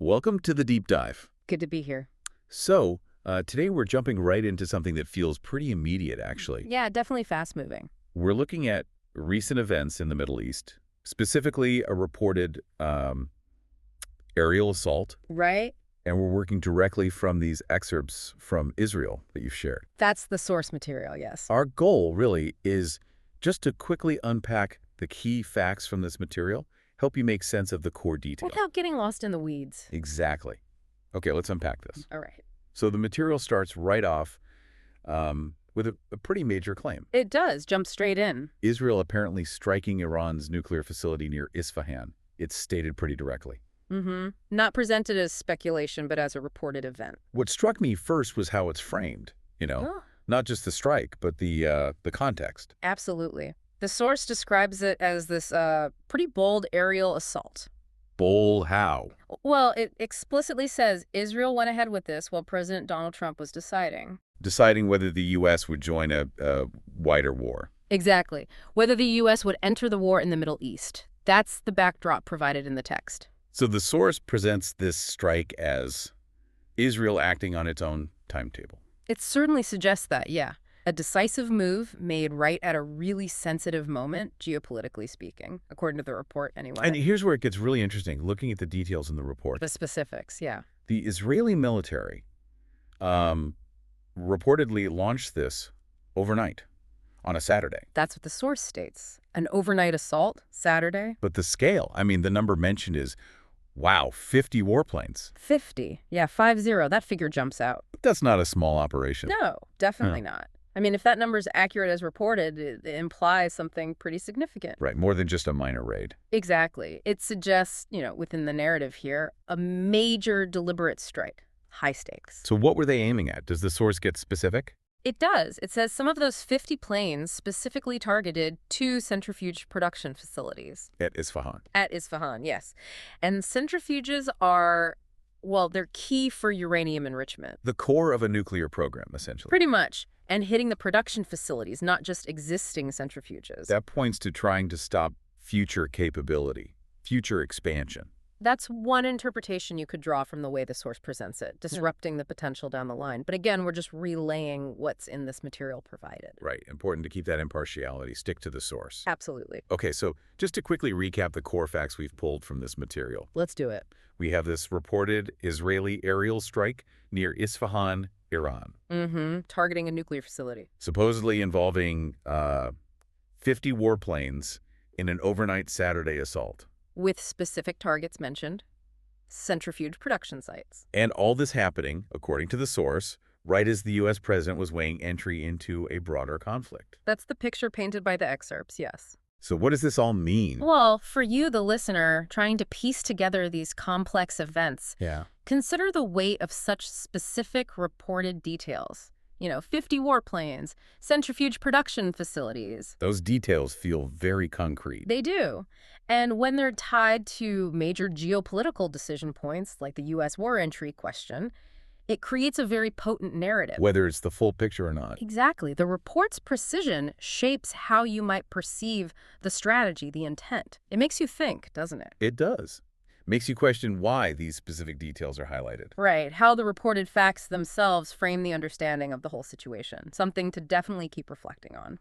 Welcome to the deep dive. Good to be here. Today we're jumping right into something that feels pretty immediate, actually. Yeah, definitely fast moving. We're looking at recent events in the Middle East, specifically a reported aerial assault, Right? and we're working directly from these excerpts from Israel that you've shared. That's the source material, yes. Our goal, really, is just to quickly unpack the key facts from this material, help you make sense of the core detail. Without getting lost in the weeds. Exactly. Okay, let's unpack this. All right. So the material starts right off with a pretty major claim. It does jump straight in. Israel apparently striking Iran's nuclear facility near Isfahan. It's stated pretty directly. Not presented as speculation, but as a reported event. What struck me first was how it's framed, Oh, not just the strike, but the context. absolutely. The source describes it as this pretty bold aerial assault. Bold how? Well, it explicitly says Israel went ahead with this while President Donald Trump was deciding. Deciding whether the U.S. would join a wider war. Exactly. Whether the U.S. would enter the war in the Middle East. That's the backdrop provided in the text. So the source presents this strike as Israel acting on its own timetable. It certainly suggests that, yeah. A decisive move made right at a really sensitive moment, geopolitically speaking, according to the report anyway. And here's where it gets really interesting, looking at the details in the report. The specifics, yeah. The Israeli military reportedly launched this overnight on a Saturday. That's what the source states. An overnight assault, Saturday. But the scale, the number mentioned is, wow, 50 warplanes. 50. Yeah, 50. That figure jumps out. That's not a small operation. No, definitely not. I mean, if that number is accurate as reported, it implies something pretty significant. Right, more than just a minor raid. Exactly. It suggests, within the narrative here, a major deliberate strike. High stakes. So what were they aiming at? Does the source get specific? It does. It says some of those 50 planes specifically targeted 2 centrifuge production facilities. At Isfahan. At Isfahan, yes. And centrifuges are, well, they're key for uranium enrichment. The core of a nuclear program, essentially. Pretty much. And hitting the production facilities, not just existing centrifuges. That points to trying to stop future capability, future expansion. That's one interpretation you could draw from the way the source presents it, disrupting the potential down the line. But again, we're just relaying what's in this material provided. Right. Important to keep that impartiality, stick to the source. Absolutely. Okay, so just to quickly recap the core facts we've pulled from this material. Let's do it. We have this reported Israeli aerial strike near Isfahan, Iran. Targeting a nuclear facility. Supposedly involving 50 warplanes in an overnight Saturday assault. With specific targets mentioned, centrifuge production sites. And all this happening, according to the source, right as the U.S. president was weighing entry into a broader conflict. That's the picture painted by the excerpts, yes. So what does this all mean? Well, for you, the listener, trying to piece together these complex events, consider the weight of such specific reported details. 50 warplanes, centrifuge production facilities. Those details feel very concrete. They do. And when they're tied to major geopolitical decision points, like the U.S. war entry question, it creates a very potent narrative. Whether it's the full picture or not. Exactly. The report's precision shapes how you might perceive the strategy, the intent. It makes you think, doesn't it? It does. Makes you question why these specific details are highlighted. Right. How the reported facts themselves frame the understanding of the whole situation. Something to definitely keep reflecting on.